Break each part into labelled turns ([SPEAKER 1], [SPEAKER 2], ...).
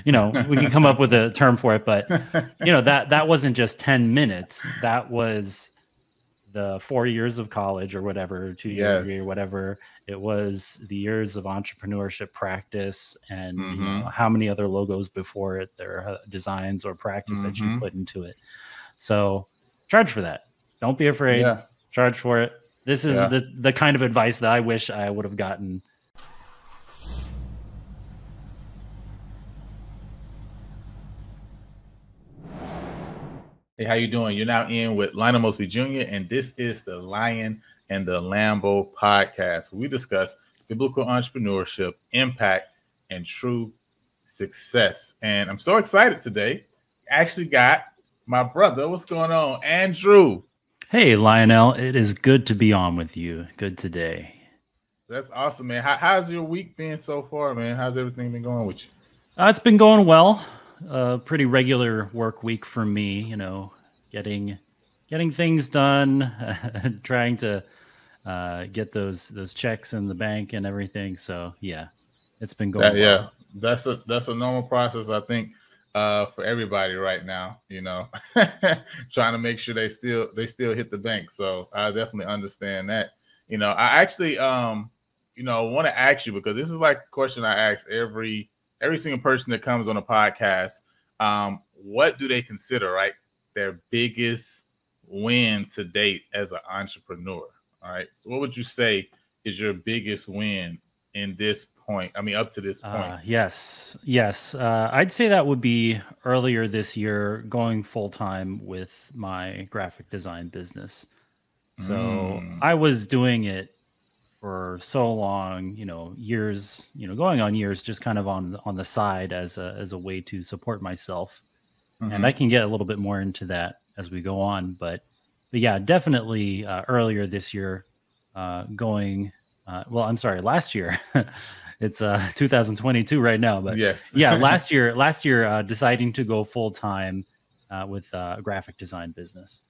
[SPEAKER 1] We can come up with a term for it, but that wasn't just 10 minutes. That was the 4 years of college or whatever, 2-year degree or
[SPEAKER 2] Yes.
[SPEAKER 1] whatever. It was the years of entrepreneurship practice and,
[SPEAKER 2] Mm-hmm.
[SPEAKER 1] how many other logos before it, their designs or practice that you
[SPEAKER 2] Mm-hmm.
[SPEAKER 1] put into it. So charge for that. Don't be afraid.
[SPEAKER 2] Yeah.
[SPEAKER 1] Charge for it. This is
[SPEAKER 2] Yeah.
[SPEAKER 1] the kind of advice that I wish I would have gotten.
[SPEAKER 2] Hey, how you doing? You're now in with Lionel Mosby Jr., and this is the Lion and the Lambo podcast, where we discuss biblical entrepreneurship, impact, and true success. And I'm so excited today. Actually got my brother. What's going on? Andrew.
[SPEAKER 1] Hey, Lionel, it is good to be on with you. Good today.
[SPEAKER 2] That's awesome, man. How's your week been so far, man? How's everything been going with you?
[SPEAKER 1] It's been going well. Pretty regular work week for me, getting things done, trying to get those checks in the bank and everything. So yeah, it's been going well.
[SPEAKER 2] Yeah, that's a normal process, I think, for everybody right now. Trying to make sure they still hit the bank. So I definitely understand that. I actually want to ask you, because this is like a question I ask every single person that comes on a podcast. What do they consider, right, their biggest win to date as an entrepreneur? All right. So what would you say is your biggest win in this point? I mean, up to this point.
[SPEAKER 1] Yes. I'd say that would be earlier this year, going full time with my graphic design business. So I was doing it for so long, years, going on years, just kind of on the side as a way to support myself. And I can get a little bit more into that as we go on, but yeah, definitely earlier this year, I'm sorry, last year. It's 2022 right now, but
[SPEAKER 2] yes,
[SPEAKER 1] yeah, last year, deciding to go full time with a graphic design business.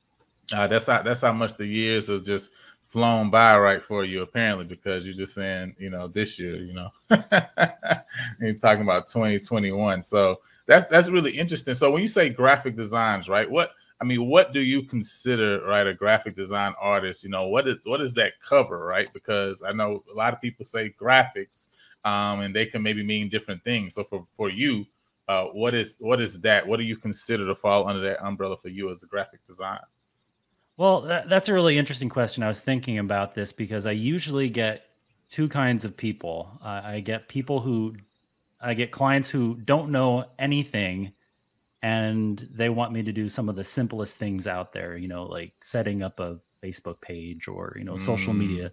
[SPEAKER 2] that's how much the years have just flown by right for you, apparently, because you're just saying, this year, you're talking about 2021. So that's really interesting. So when you say graphic designs, right, what do you consider, right, a graphic design artist? What is that cover, right? Because I know a lot of people say graphics, and they can maybe mean different things. So for you, what is that? What do you consider to fall under that umbrella for you as a graphic design?
[SPEAKER 1] Well, that's a really interesting question. I was thinking about this because I usually get two kinds of people. I get clients who don't know anything and they want me to do some of the simplest things out there, like setting up a Facebook page or, social media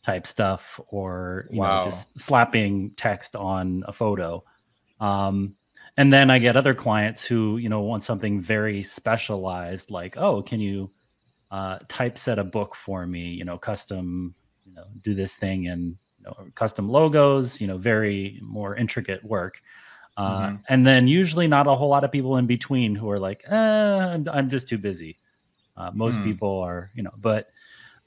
[SPEAKER 1] type stuff, or,
[SPEAKER 2] Wow.
[SPEAKER 1] just slapping text on a photo. And then I get other clients who, want something very specialized, like, oh, can you typeset a book for me, custom, do this thing, and custom logos, very more intricate work. And then usually not a whole lot of people in between who are like, I'm just too busy. Most people are, but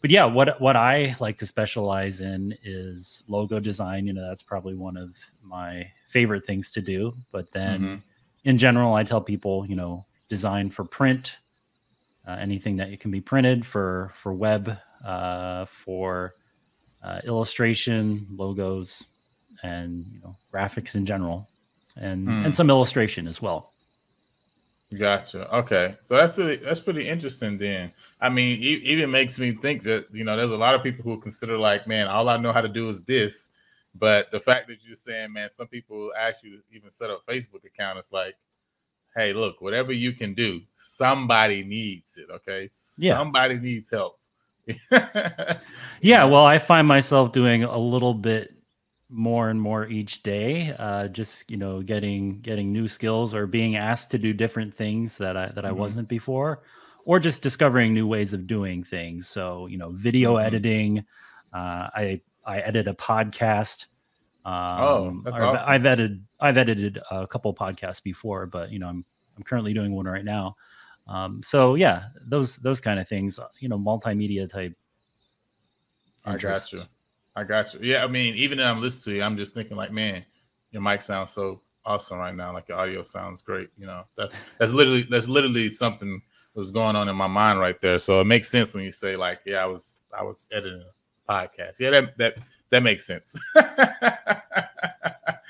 [SPEAKER 1] yeah, what I like to specialize in is logo design. That's probably one of my favorite things to do. But then in general, I tell people, design for print, anything that it can be printed, for web, for illustration, logos, and graphics in general, and some illustration as well.
[SPEAKER 2] Gotcha. Okay, so that's pretty interesting. Then, I mean, it even makes me think that there's a lot of people who consider, like, man, all I know how to do is this. But the fact that you're saying, man, some people ask you to even set up a Facebook account, it's like, hey, look, whatever you can do, somebody needs it. Okay, somebody needs help.
[SPEAKER 1] Yeah, well, I find myself doing a little bit more and more each day, just getting new skills, or being asked to do different things that I wasn't before, or just discovering new ways of doing things. So video editing, I edit a podcast.
[SPEAKER 2] That's awesome.
[SPEAKER 1] I've edited a couple podcasts before, but I'm currently doing one right now. So yeah, those kind of things, multimedia type interest.
[SPEAKER 2] I got you. Yeah, I mean, even when I'm listening to you, I'm just thinking, like, man, your mic sounds so awesome right now. Like your audio sounds great. You know, that's literally something was going on in my mind right there. So it makes sense when you say like, yeah, I was editing a podcast. Yeah, that makes sense.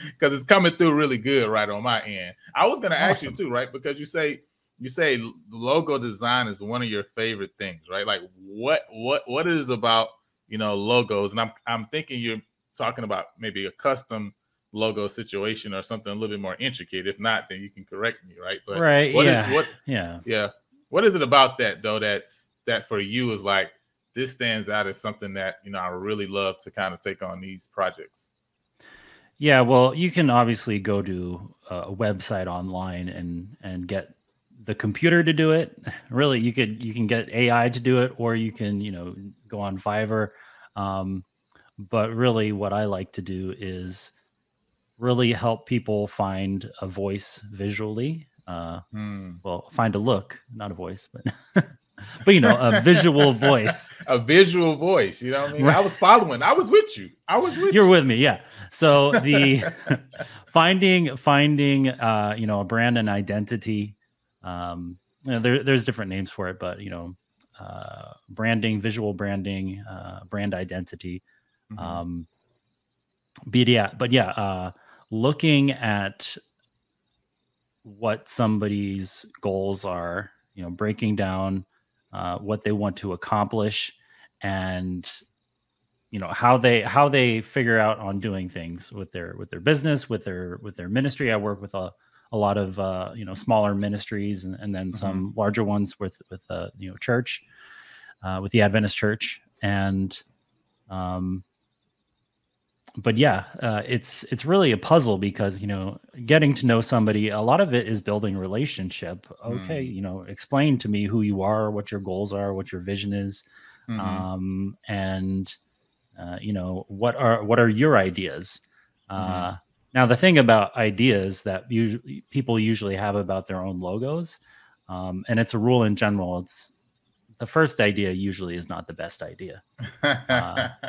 [SPEAKER 2] Because it's coming through really good right on my end. I was going to ask you too, right? Because you say logo design is one of your favorite things, right? Like what is about, you know, logos? And I'm thinking you're talking about maybe a custom logo situation or something a little bit more intricate. If not, then you can correct me, right? But
[SPEAKER 1] right.
[SPEAKER 2] what
[SPEAKER 1] Yeah.
[SPEAKER 2] what is it about that though that for you is like this stands out as something that, you know, I really love to kind of take on these projects?
[SPEAKER 1] Yeah, well, you can obviously go to a website online and get the computer to do it. Really, you can get AI to do it, or you can, you know, go on Fiverr. Um, but really, what I like to do is really help people find a voice visually. Well, find a look, not a voice, but but you know, a visual voice.
[SPEAKER 2] A visual voice, you know what I mean? Right. I was following. I was with you.
[SPEAKER 1] You're with me, yeah. So the finding you know, a brand and identity. You know, there's different names for it, but you know, branding, visual branding, brand identity.
[SPEAKER 2] Mm-hmm.
[SPEAKER 1] But yeah, looking at what somebody's goals are, you know, breaking down what they want to accomplish, and you know how they figure out on doing things with their business, with their ministry. I work with a lot of you know, smaller ministries, and then some larger ones with you know, church, with the Adventist church. And but yeah, it's really a puzzle, because you know, getting to know somebody, a lot of it is building relationship. Okay, you know, explain to me who you are, what your goals are, what your vision is, and you know, what are your ideas. Now, the thing about ideas that people usually have about their own logos, and it's a rule in general, it's the first idea usually is not the best idea.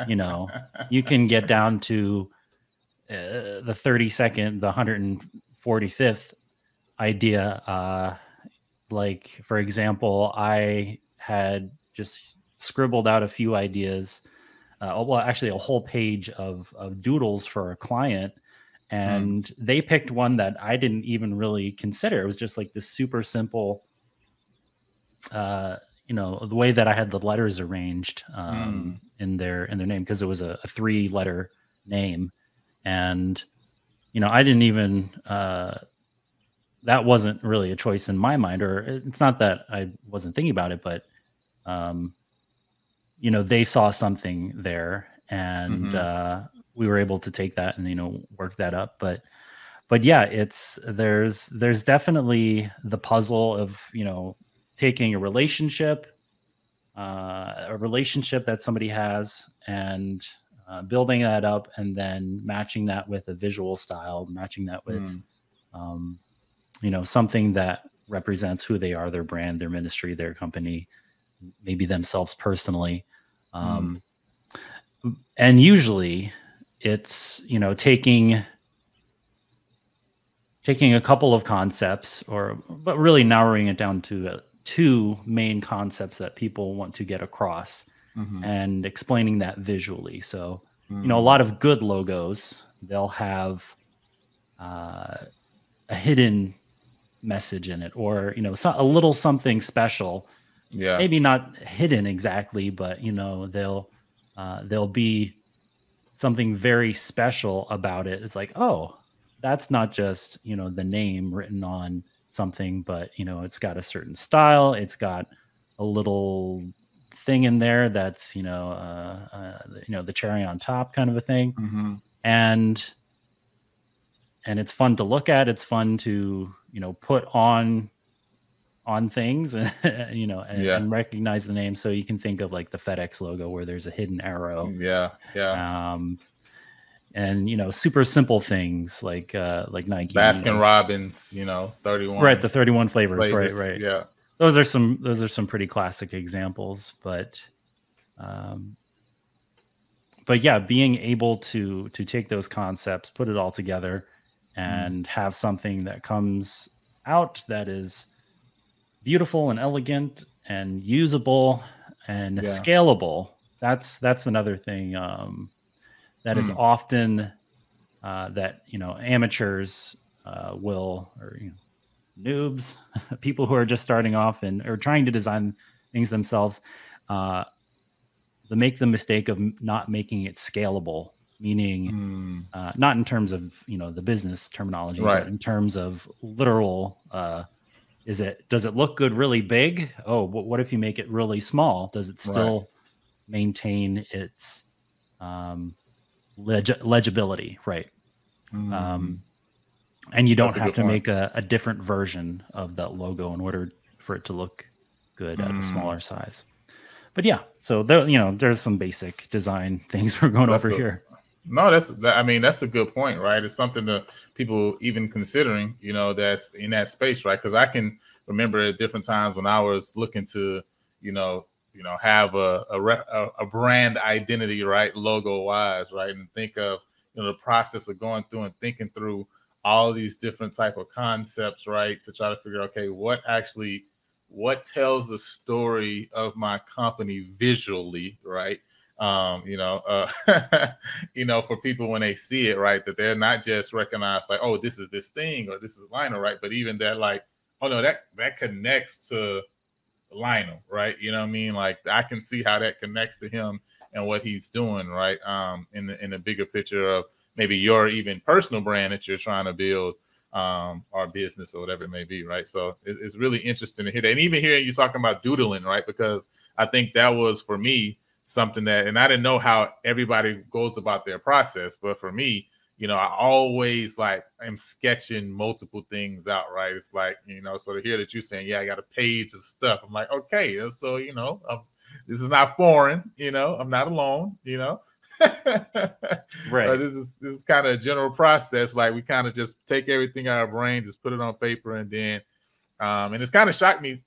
[SPEAKER 1] You know, you can get down to the 32nd, the 145th idea. Like, for example, I had just scribbled out a few ideas, well, actually a whole page of doodles for a client, and they picked one that I didn't even really consider. It was just like this super simple, you know, the way that I had the letters arranged in their name, because it was a 3-letter name. And you know, I didn't even that wasn't really a choice in my mind, or it's not that I wasn't thinking about it, but you know, they saw something there, and we were able to take that and, you know, work that up. But yeah, there's definitely the puzzle of, you know, taking a relationship that somebody has, and building that up, and then matching that with a visual style, matching that with you know, something that represents who they are, their brand, their ministry, their company, maybe themselves personally. And usually it's, you know, taking a couple of concepts, but really narrowing it down to 2 main concepts that people want to get across, and explaining that visually. So, you know, a lot of good logos, they'll have a hidden message in it, or, you know, a little something special.
[SPEAKER 2] Yeah.
[SPEAKER 1] Maybe not hidden exactly, but, you know, there'll be something very special about it. It's like, oh, that's not just, you know, the name written on something, but, you know, it's got a certain style. It's got a little thing in there that's, you know, the cherry on top kind of a thing. And it's fun to look at. It's fun to, you know, put on things, and you know, and recognize the name. So you can think of like the FedEx logo, where there's a hidden arrow. And, you know, super simple things like Nike,
[SPEAKER 2] Baskin Robbins, you know, 31.
[SPEAKER 1] Right, the 31 flavors. Right.
[SPEAKER 2] Yeah.
[SPEAKER 1] Those are some pretty classic examples, but yeah, being able to take those concepts, put it all together, and have something that comes out that is beautiful and elegant and usable and
[SPEAKER 2] Yeah.
[SPEAKER 1] scalable. That's another thing that is often that amateurs will, or noobs, people who are just starting off and are trying to design things themselves, they make the mistake of not making it scalable, meaning not in terms of the business terminology,
[SPEAKER 2] Right.
[SPEAKER 1] but in terms of literal. Does it look good really big? Oh, what if you make it really small? Does it
[SPEAKER 2] Right.
[SPEAKER 1] still maintain its legibility? Right. And you don't
[SPEAKER 2] That's a
[SPEAKER 1] have
[SPEAKER 2] good
[SPEAKER 1] to
[SPEAKER 2] point.
[SPEAKER 1] make a different version of that logo in order for it to look good at a smaller size. But yeah, so there's some basic design things we're going
[SPEAKER 2] That's
[SPEAKER 1] over
[SPEAKER 2] a
[SPEAKER 1] here.
[SPEAKER 2] No, I mean, that's a good point, right? It's something that people even considering, that's in that space, right? Because I can remember at different times when I was looking to, have a brand identity, right, logo wise, right, and think of the process of going through and thinking through all of these different type of concepts, right, to try to figure out, okay, what tells the story of my company visually, right? For people when they see it, right, that they're not just recognized like, oh, this is this thing or this is Lionel, right, but even that like, oh no, that connects to Lionel, right? You know what I mean? Like I can see how that connects to him and what he's doing, right? In the bigger picture of maybe your even personal brand that you're trying to build, or business or whatever it may be, right? So it's really interesting to hear that, and even hearing you talking about doodling, right? Because I think that was for me something that, and I didn't know how everybody goes about their process, but for me, I always like am sketching multiple things out, right? It's like, so to hear that you're saying, yeah, I got a page of stuff. I'm like, okay, so, this is not foreign, I'm not alone,
[SPEAKER 1] Right.
[SPEAKER 2] this is kind of a general process. Like we kind of just take everything out of our brain, just put it on paper, and then, and it's kind of shocked me,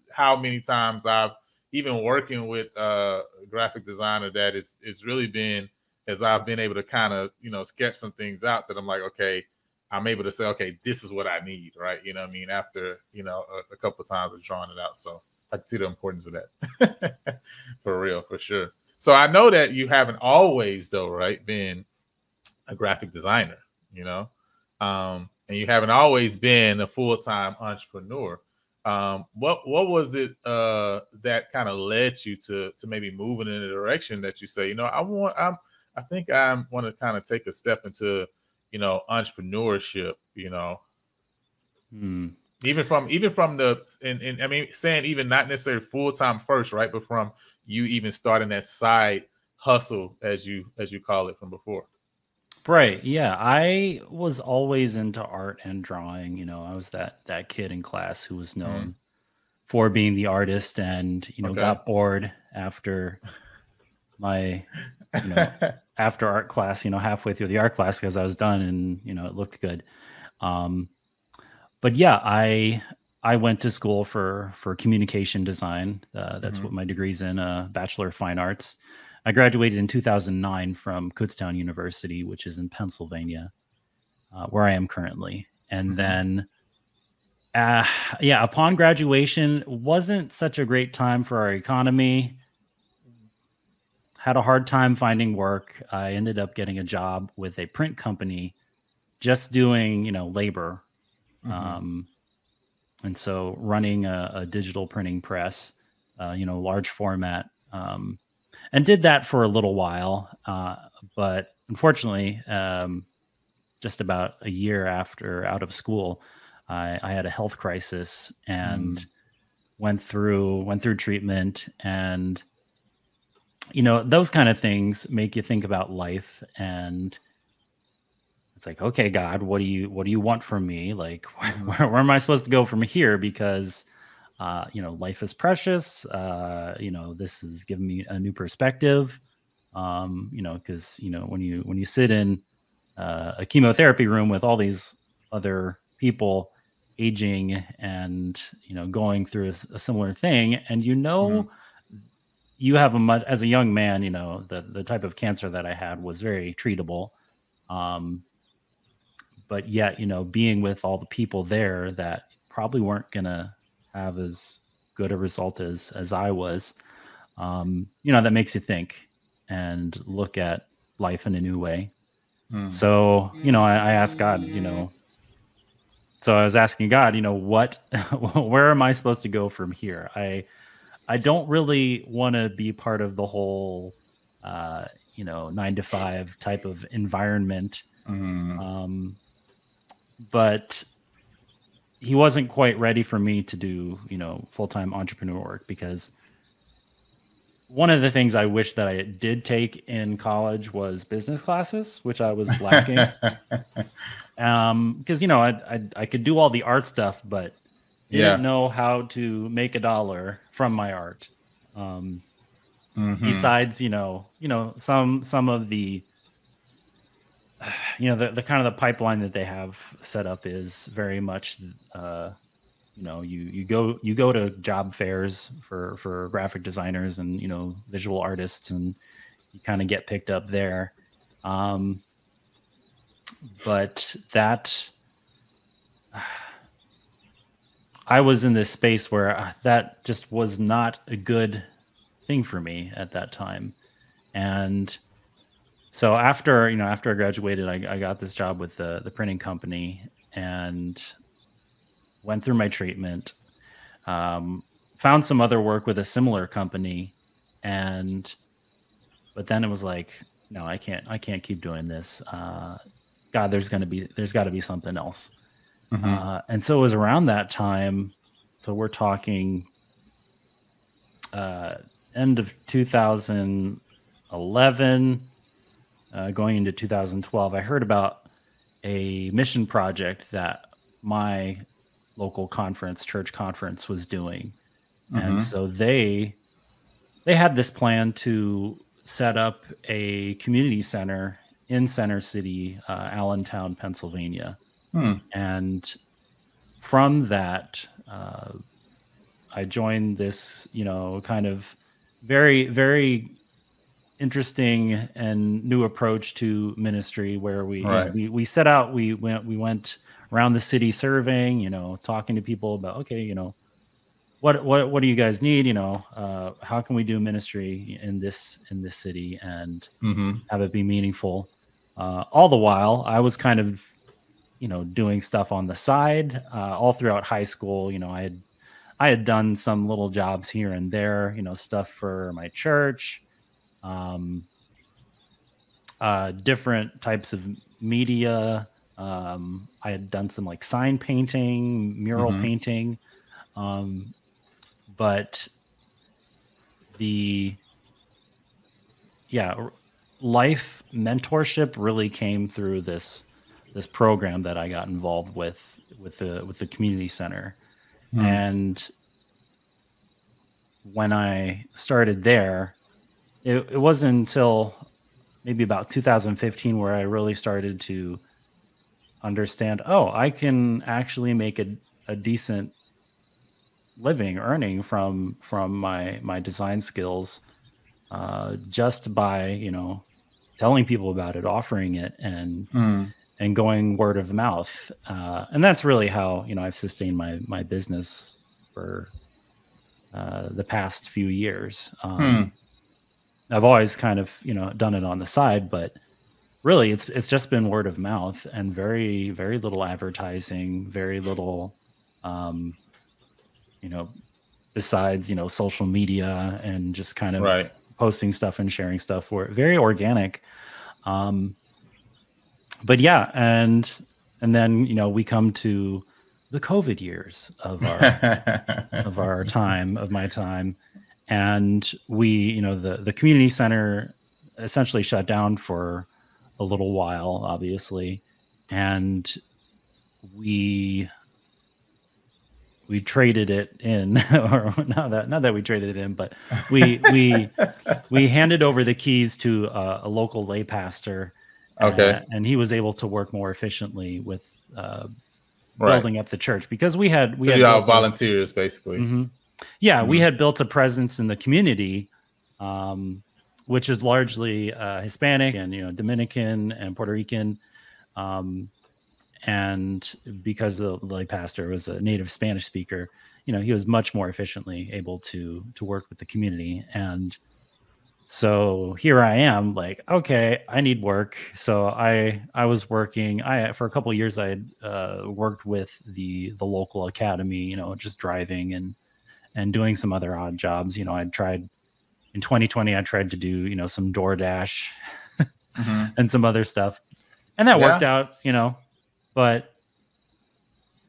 [SPEAKER 2] how many times I've even working with a graphic designer that it's really been as I've been able to kind of sketch some things out that I'm like, okay, I'm able to say, okay, this is what I need, right? You know what I mean? After a couple of times of drawing it out, so I can see the importance of that. For real, for sure. So I know that you haven't always, though, right, been a graphic designer, and you haven't always been a full-time entrepreneur. What was it that kind of led you to maybe moving in a direction that you say, I think I want to kind of take a step into, entrepreneurship,
[SPEAKER 1] Hmm.
[SPEAKER 2] even from the, and I mean, saying even not necessarily full-time first, right, but from you even starting that side hustle as you call it from before.
[SPEAKER 1] Right. Yeah. I was always into art and drawing. I was that kid in class who was known for being the artist and,
[SPEAKER 2] Okay.
[SPEAKER 1] got bored after my, you know, after art class, halfway through the art class because I was done and, it looked good. Um, but yeah, I went to school for communication design. That's what my degree's in, Bachelor of Fine Arts. I graduated in 2009 from Kutztown University, which is in Pennsylvania, where I am currently. And then, yeah, upon graduation, wasn't such a great time for our economy. Had a hard time finding work. I ended up getting a job with a print company, just doing labor. And so running a digital printing press, large format, and did that for a little while. But unfortunately, just about a year after out of school, I had a health crisis and went through treatment. And those kind of things make you think about life. And it's like, okay, God, what do you want from me? Like, where am I supposed to go from here? Because life is precious. This has given me a new perspective. Because when you sit in a chemotherapy room with all these other people aging and going through a similar thing, and you have as a young man, the type of cancer that I had was very treatable. but yet, being with all the people there that probably weren't gonna have as good a result as I was, that makes you think and look at life in a new way. So, I asked God, so I was asking God, what, where am I supposed to go from here? I don't really want to be part of the whole, 9 to 5 type of environment. But he wasn't quite ready for me to do, full-time entrepreneur work, because one of the things I wish that I did take in college was business classes, which I was lacking. Because I could do all the art stuff, but didn't know how to make $1 from my art. Besides, some of the, the kind of the pipeline that they have set up is very much, you go to job fairs for graphic designers and, visual artists, and you kind of get picked up there. But that, I was in this space where that just was not a good thing for me at that time. And so after I graduated, I got this job with the printing company and went through my treatment, found some other work with a similar company, but then it was like, no, I can't keep doing this. God, there's got to be something else. And so it was around that time. So we're talking end of 2011, going into 2012. I heard about a mission project that my local church conference was doing. And so they had this plan to set up a community center in Center City, Allentown, Pennsylvania. And from that, I joined this, kind of very, very interesting and new approach to ministry, where we set out, we went around the city surveying, talking to people about, okay, what do you guys need? How can we do ministry in this city and have it be meaningful? All the while, I was kind of, doing stuff on the side, all throughout high school. I had done some little jobs here and there, stuff for my church, different types of media. I had done some like sign painting, mural painting. But life mentorship really came through this program that I got involved with the community center. And when I started there, it wasn't until maybe about 2015 where I really started to understand, I can actually make a decent living, earning from my design skills, just by, telling people about it, offering it, and going word of mouth. And that's really how, I've sustained my business for the past few years. I've always kind of, done it on the side, but really it's just been word of mouth and very, very little advertising, very little, besides, social media and just kind of posting stuff and sharing stuff, very organic. But yeah, and then, we come to the COVID years of our my time. And we, the community center essentially shut down for a little while, obviously. And we traded it in, or not that we traded it in, but we handed over the keys to a local lay pastor. And he was able to work more efficiently with building up the church, because we had
[SPEAKER 2] volunteers basically.
[SPEAKER 1] We had built a presence in the community, which is largely Hispanic and Dominican and Puerto Rican, And because the lay pastor was a native Spanish speaker, he was much more efficiently able to work with the community. And so here I am, like, okay, I need work. So I was working. For a couple of years I had worked with the local academy, just driving and doing some other odd jobs. I'd tried in 2020. I tried to do some DoorDash and some other stuff, and that worked out. But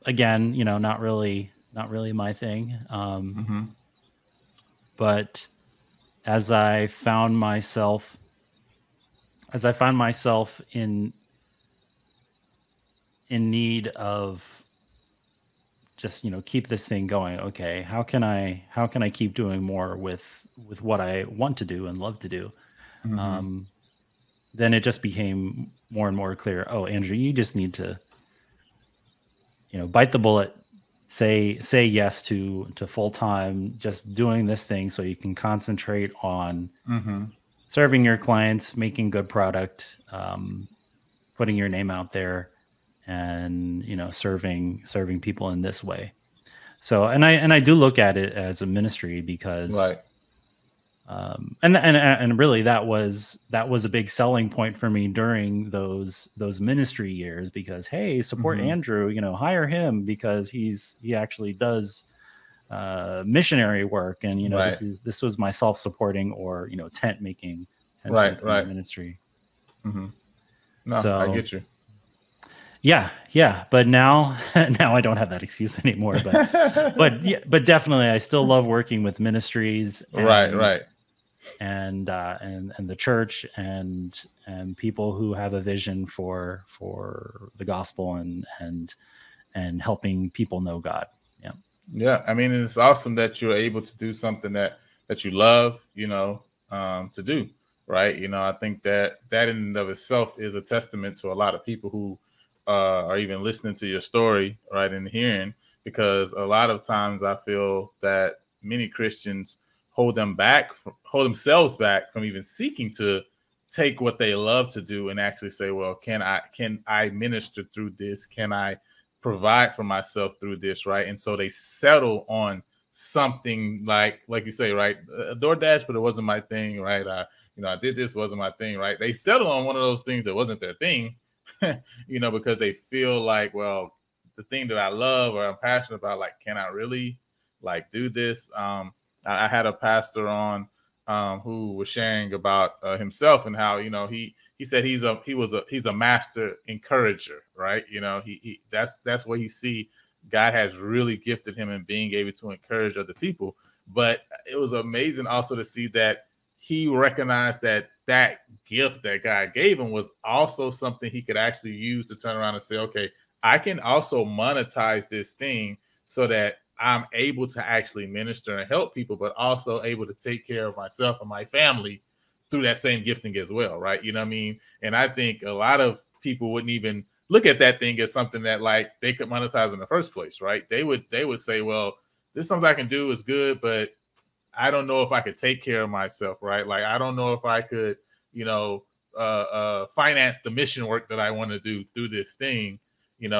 [SPEAKER 1] again, not really my thing. But as I found myself in need of just keep this thing going. Okay, how can I keep doing more with what I want to do and love to do? Then it just became more and more clear. Oh, Andrew, you just need to bite the bullet, say yes to full time, just doing this thing so you can concentrate on serving your clients, making good product, putting your name out there, and serving people in this way. So and I do look at it as a ministry, because and really that was a big selling point for me during those ministry years, because hey, support Andrew,
[SPEAKER 2] Mm-hmm.
[SPEAKER 1] hire him because he actually does missionary work, and this was my self-supporting or tent making ministry.
[SPEAKER 2] Mm-hmm. No,
[SPEAKER 1] So
[SPEAKER 2] I get you.
[SPEAKER 1] Yeah, but now I don't have that excuse anymore. But definitely, I still love working with ministries, and the church, and people who have a vision for the gospel and helping people know God.
[SPEAKER 2] Yeah, I mean, it's awesome that you're able to do something that you love, to do, right? I think that in and of itself is a testament to a lot of people who are even listening to your story, right, and hearing, because a lot of times I feel that many Christians hold themselves back from even seeking to take what they love to do and actually say, well, can I minister through this? Can I provide for myself through this, right? And so they settle on something like you say, right, a DoorDash, but it wasn't my thing, right? I did this, wasn't my thing, right? They settle on one of those things that wasn't their thing, because they feel like, well, the thing that I love or I'm passionate about, like, can I really do this? I had a pastor on who was sharing about himself and how he said he's a master encourager, right? He that's what he see. God has really gifted him in being able to encourage other people. But it was amazing also to see that he recognized that gift that God gave him was also something he could actually use to turn around and say, okay, I can also monetize this thing so that I'm able to actually minister and help people, but also able to take care of myself and my family through that same gifting as well, right? You know what I mean? And I think a lot of people wouldn't even look at that thing as something that they could monetize in the first place, right? They would say, well, this is something I can do, is good, but I don't know if I could take care of myself, right? Like, I don't know if I could, finance the mission work that I want to do through this thing,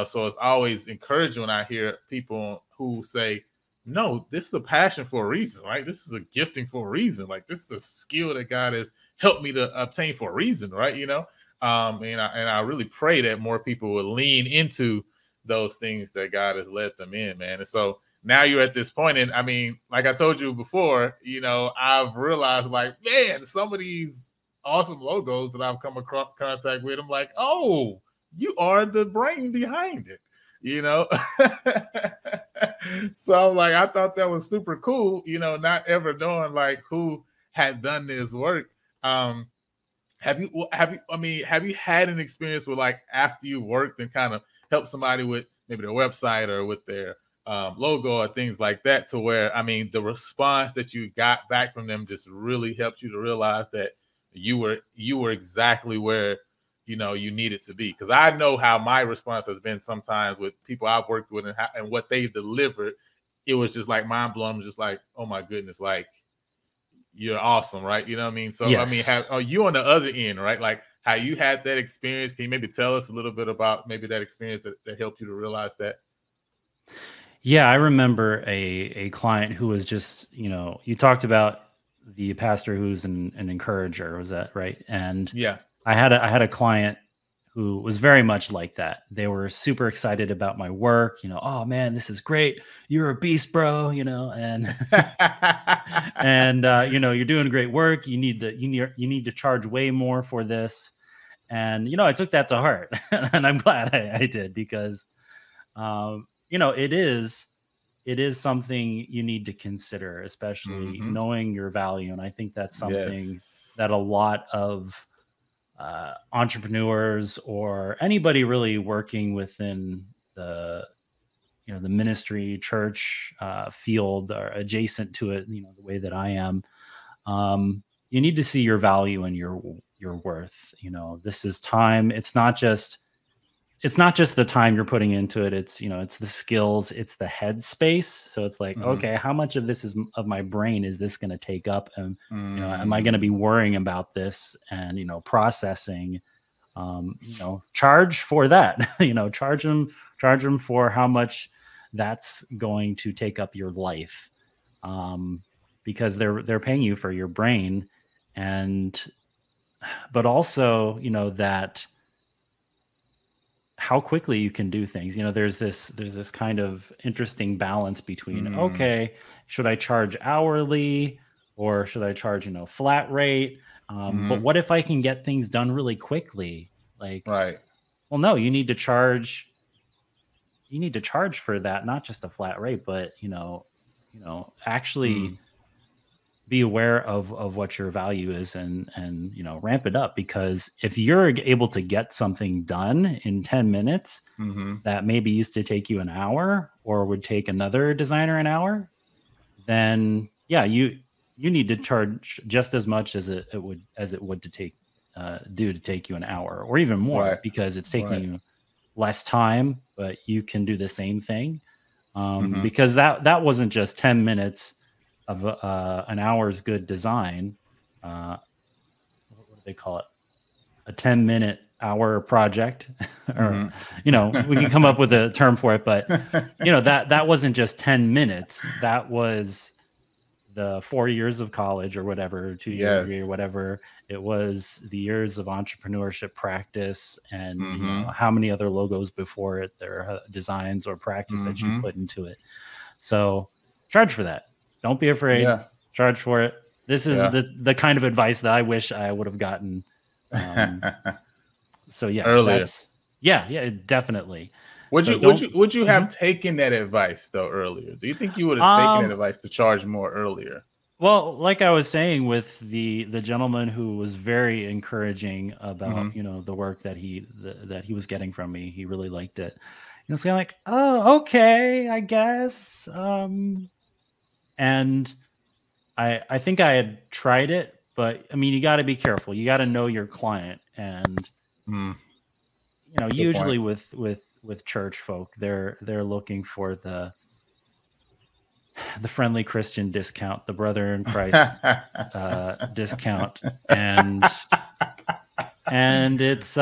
[SPEAKER 2] So it's always encouraging when I hear people who say, no, this is a passion for a reason, right? This is a gifting for a reason. Like, this is a skill that God has helped me to obtain for a reason, right? And I really pray that more people will lean into those things that God has led them in, man. And so now you're at this point, and I mean, like I told you before, I've realized, like, man, some of these awesome logos that I've come across contact with, I'm like, oh, you are the brain behind it, So like, I thought that was super cool, not ever knowing who had done this work. Have you had an experience where, after you worked and kind of helped somebody with maybe their website or with their logo or things like that, to where, the response that you got back from them just really helped you to realize that you were exactly where you needed to be? Because I know how my response has been sometimes with people I've worked with, and what they've delivered. It was just mind blowing. Just like, oh my goodness, you're awesome, right? You know what I mean? So I mean,
[SPEAKER 1] Yes.
[SPEAKER 2] are you on the other end, right? Like how you had that experience? Can you maybe tell us a little bit about maybe that experience that helped you to realize that?
[SPEAKER 1] Yeah, I remember a client who was just, you talked about the pastor who's an encourager, was that right? And
[SPEAKER 2] Yeah.
[SPEAKER 1] I had a client who was very much like that. They were super excited about my work, oh man, this is great. You're a beast, bro, and and you're doing great work. You need to charge way more for this. And I took that to heart. And I'm glad I did, because it is something you need to consider, especially
[SPEAKER 2] Hmm.
[SPEAKER 1] knowing your value. And I think that's something
[SPEAKER 2] Yes.
[SPEAKER 1] that a lot of entrepreneurs or anybody really working within the ministry church field or adjacent to it, the way that I am, you need to see your value and your worth. This is time. It's not just the time you're putting into it. It's the skills, it's the headspace. So it's like,
[SPEAKER 2] Hmm.
[SPEAKER 1] okay, how much of this is of my brain is this going to take up? And, am I going to
[SPEAKER 2] Mm.
[SPEAKER 1] be worrying about this and, processing, charge for that, charge them for how much that's going to take up your life. Um, because they're paying you for your brain. And, but also, that how quickly you can do things. There's this kind of interesting balance between,
[SPEAKER 2] Mm.
[SPEAKER 1] okay, should I charge hourly or should I charge, flat rate? But
[SPEAKER 2] Hmm.
[SPEAKER 1] what if I can get things done really quickly? Like,
[SPEAKER 2] Right.
[SPEAKER 1] well, no, you need to charge for that, not just a flat rate, but
[SPEAKER 2] Mm.
[SPEAKER 1] actually be aware of what your value is, and ramp it up. Because if you're able to get something done in 10 minutes
[SPEAKER 2] Hmm.
[SPEAKER 1] that maybe used to take you an hour or would take another designer an hour, then yeah, you need to charge just as much as it would to take you an hour or even more,
[SPEAKER 2] Right.
[SPEAKER 1] because it's taking
[SPEAKER 2] Right.
[SPEAKER 1] you less time, but you can do the same thing.
[SPEAKER 2] Hmm.
[SPEAKER 1] Because that wasn't just 10 minutes of an hour's good design. Uh, what do they call it? A 10-minute hour project. Or
[SPEAKER 2] Hmm.
[SPEAKER 1] we can come up with a term for it. But that wasn't just 10 minutes. That was the 4 years of college or whatever, 2 year degree or
[SPEAKER 2] Yes.
[SPEAKER 1] whatever. It was the years of entrepreneurship practice, and
[SPEAKER 2] Hmm.
[SPEAKER 1] how many other logos before it, their designs or practice that you
[SPEAKER 2] Hmm.
[SPEAKER 1] put into it. So charge for that. Don't be afraid.
[SPEAKER 2] Yeah.
[SPEAKER 1] Charge for it. This is
[SPEAKER 2] Yeah.
[SPEAKER 1] the kind of advice that I wish I would have gotten. Um, so yeah,
[SPEAKER 2] Earlier.
[SPEAKER 1] yeah, definitely.
[SPEAKER 2] Would
[SPEAKER 1] So
[SPEAKER 2] you would
[SPEAKER 1] don't.
[SPEAKER 2] you would you have
[SPEAKER 1] Mhm.
[SPEAKER 2] taken that advice though earlier? Do you think you would have taken that
[SPEAKER 1] Um,
[SPEAKER 2] advice to charge more earlier?
[SPEAKER 1] well, like I was saying with the gentleman who was very encouraging about,
[SPEAKER 2] Hmm.
[SPEAKER 1] the work that he was getting from me. He really liked it. And it's kind of like, oh, okay, I guess. And I think I had tried it, but I mean, you got to be careful. You got to know your client. And
[SPEAKER 2] Mm, good point.
[SPEAKER 1] usually with church folk, they're looking for the friendly Christian discount, the brother in Christ discount. And it's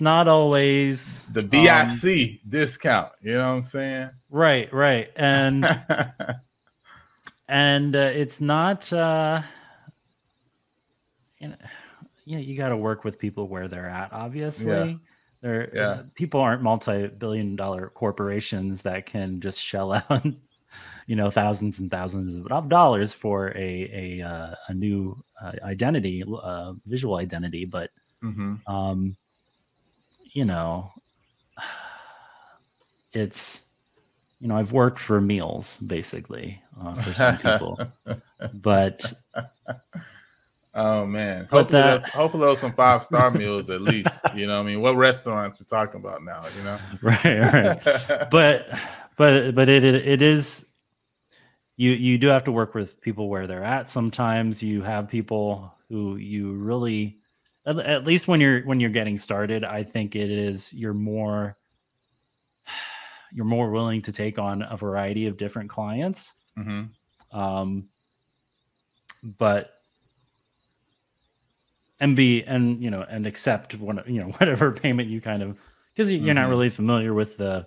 [SPEAKER 1] not always
[SPEAKER 2] The BIC discount. You know what I'm saying?
[SPEAKER 1] right. And it's not you know, you got to work with people where they're at.
[SPEAKER 2] Yeah.
[SPEAKER 1] Obviously,
[SPEAKER 2] Yeah.
[SPEAKER 1] people aren't multi-billion-dollar corporations that can just shell out thousands and thousands of dollars for a new identity, visual identity. But
[SPEAKER 2] Hmm.
[SPEAKER 1] um, you know, it's I've worked for meals basically for some people, but
[SPEAKER 2] Oh man.
[SPEAKER 1] but that
[SPEAKER 2] Hopefully those some 5-star meals at least. You know what I mean? What restaurants we're talking about now, you know?
[SPEAKER 1] right. But it is, you do have to work with people where they're at. Sometimes you have people who you really, at least when you're getting started, I think you're more willing to take on a variety of different clients.
[SPEAKER 2] Hmm.
[SPEAKER 1] Um, but and accept whatever payment you kind of, because you're not really familiar with the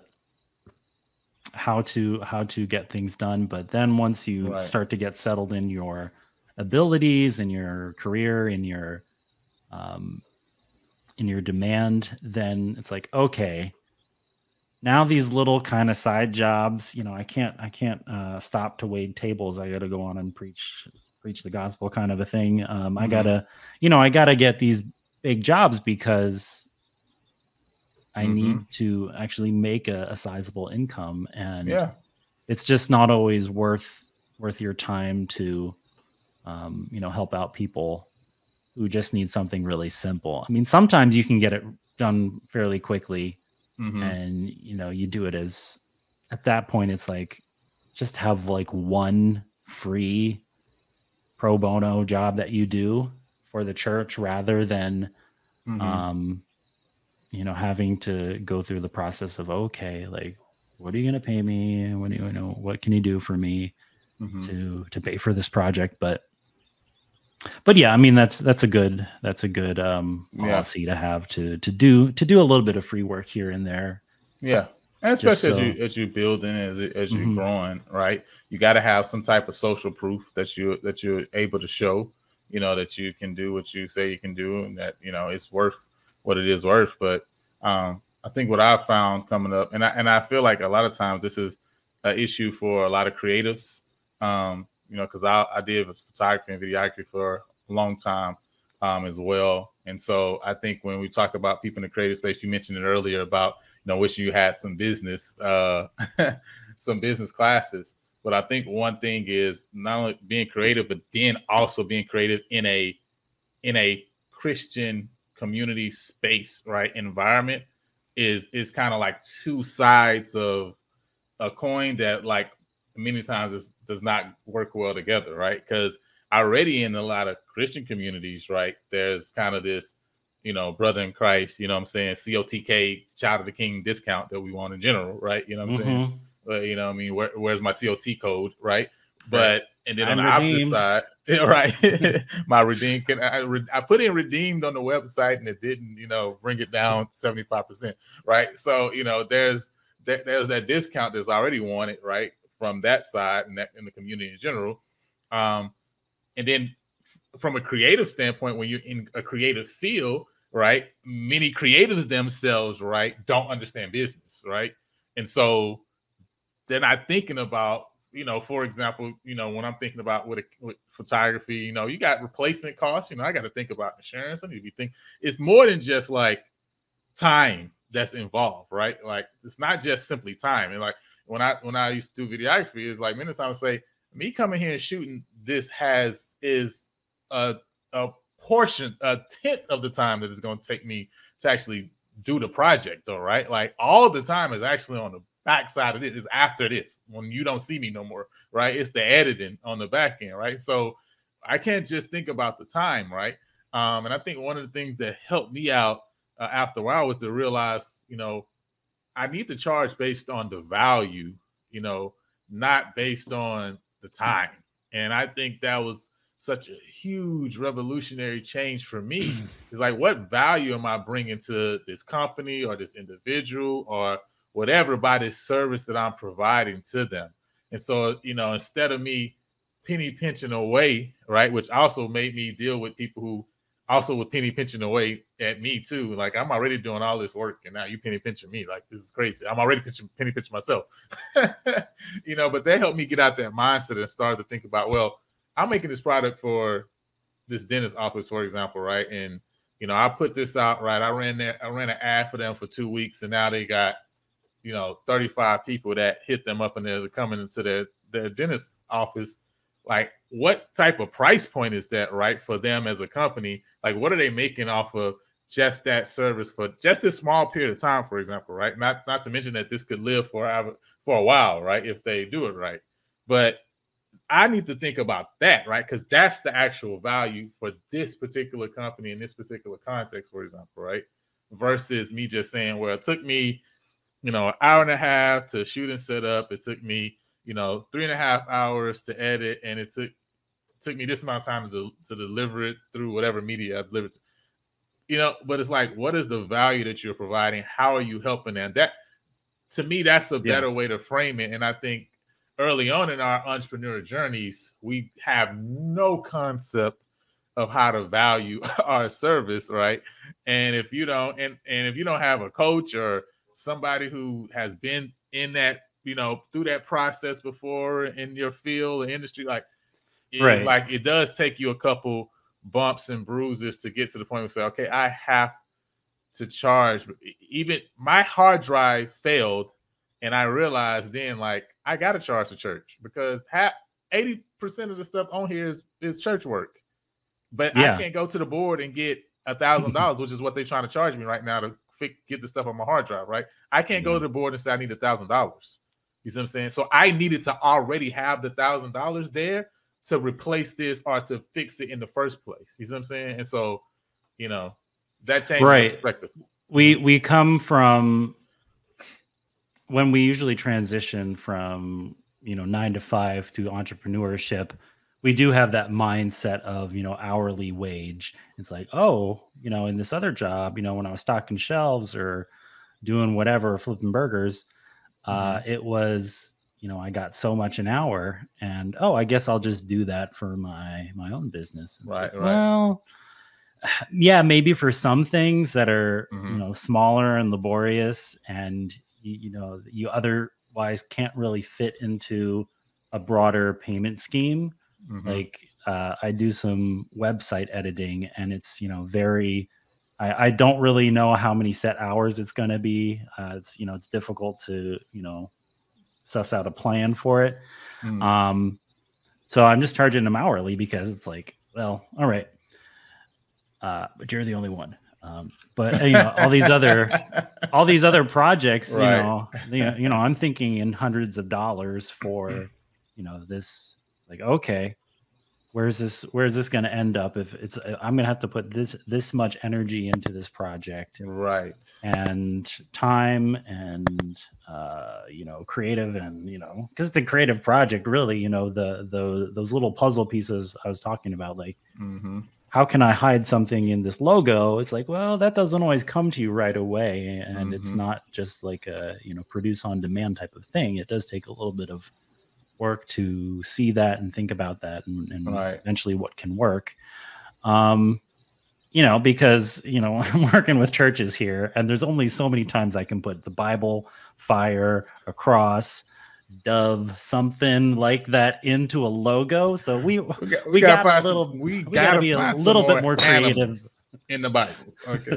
[SPEAKER 1] how to get things done. But then once you start to get settled in your abilities, in your career, in your demand, then it's like, okay, now these little kind of side jobs, I can't stop to wait tables. I got to go on and preach the gospel, kind of a thing. I gotta get these big jobs because I need to actually make a sizable income, and it's just not always worth your time to help out people who just need something really simple. I mean, sometimes you can get it done fairly quickly, and you do it at that point, it's like, just have like one free pro bono job that you do for the church, rather than having to go through the process of, okay, like, what are you going to pay me? What can you do for me to pay for this project? But yeah, I mean, that's a good policy to have, to do a little bit of free work here and there.
[SPEAKER 2] Yeah. And especially as you building, as you're growing, right? You got to have some type of social proof that you're able to show, that you can do what you say you can do, and that it's worth what it is worth. But I think what I've found coming up, and I feel like a lot of times this is an issue for a lot of creatives, because I did photography and videography for a long time as well. And so I think when we talk about people in the creative space, you mentioned it earlier about wishing you had some business classes. But I think one thing is not only being creative, but then also being creative in a Christian community space, right? Environment is kind of like two sides of a coin that, like, many times does not work well together, right? Because already in a lot of Christian communities, right, there's kind of this, brother in Christ, what I'm saying, COTK, Child of the King discount that we want in general, right? What I'm saying? But, I mean, where's my COT code, right? But, and then on the opposite side, right, my redeemed, I put in redeemed on the website and it didn't, bring it down 75%, right? So, there's that discount that's already wanted, right, from that side and in the community in general. And then from a creative standpoint, when you're in a creative field, right, many creatives themselves, right, don't understand business, right? And so they're not thinking about, for example, when I'm thinking about with photography, you got replacement costs, I got to think about insurance. I need to be thinking, it's more than just like time that's involved, right? Like, it's not just simply time. And like when I used to do videography, it's like many times I say, me coming here and shooting this is a portion, a tenth of the time that it's going to take me to actually do the project, though, right? Like, all the time is actually on the backside of this, is after this, when you don't see me no more, right? It's the editing on the back end, right? So I can't just think about the time, right? And I think one of the things that helped me out after a while was to realize, I need to charge based on the value, not based on the time. And I think that was such a huge revolutionary change for me. It's like, what value am I bringing to this company or this individual or whatever by this service that I'm providing to them? And so, instead of me penny pinching away, right, which also made me deal with people who also with penny pinching away at me too. Like, I'm already doing all this work and now you penny pinching me. Like, this is crazy. I'm already penny pinching myself. But they helped me get out that mindset and start to think about, well, I'm making this product for this dentist office, for example, right? And, I put this out, right? I ran an ad for them for 2 weeks, and now they got, 35 people that hit them up and they're coming into their dentist office. Like, what type of price point is that, right, for them as a company? Like, what are they making off of just that service for just this small period of time, for example, right? Not to mention that this could live for a while, right, if they do it right. But I need to think about that, right? Because that's the actual value for this particular company in this particular context, for example, right? Versus me just saying, well, it took me, an hour and a half to shoot and set up. It took me, 3.5 hours to edit, and it took took me this amount of time to deliver it through whatever media I delivered to. But it's like, what is the value that you're providing? How are you helping them? That, to me, that's a better way to frame it. And I think early on in our entrepreneur journeys, we have no concept of how to value our service, right? And if you don't, and if you don't have a coach or somebody who has been in that, through that process before in your field or industry, like, it's like it does take you a couple bumps and bruises to get to the point where you say, okay, I have to charge. Even my hard drive failed, and I realized then, like, I got to charge the church because 80% of the stuff on here is church work. But I can't go to the board and get $1,000, which is what they're trying to charge me right now to get the stuff on my hard drive, right? I can't go to the board and say I need $1,000. You see what I'm saying? So I needed to already have the $1,000 there to replace this or to fix it in the first place. You see what I'm saying? And so, that changes the perspective.
[SPEAKER 1] We come from, when we usually transition from 9 to 5 to entrepreneurship, we do have that mindset of hourly wage. It's like, in this other job, when I was stocking shelves or doing whatever, flipping burgers, it was, I got so much an hour, and I guess I'll just do that for my own business. It's
[SPEAKER 2] right.
[SPEAKER 1] Well, yeah, maybe for some things that are smaller and laborious, and you otherwise can't really fit into a broader payment scheme. Like I do some website editing, and it's very, I don't really know how many set hours it's going to be. It's difficult to suss out a plan for it. So I'm just charging them hourly because it's like, well, all right, but you're the only one. But all these other projects, I'm thinking in hundreds of dollars for this. Like, okay, where's this going to end up? If I'm going to have to put this much energy into this project,
[SPEAKER 2] right?
[SPEAKER 1] And time and creative, and because it's a creative project, really. Those little puzzle pieces I was talking about, like. How can I hide something in this logo? It's like, well, that doesn't always come to you right away. And it's not just like a, produce on demand type of thing. It does take a little bit of work to see that and think about that and eventually what can work. Because, I'm working with churches here, and there's only so many times I can put the Bible, fire, a cross, dove, something like that into a logo. So we gotta be a little bit more creative
[SPEAKER 2] in the Bible. Okay,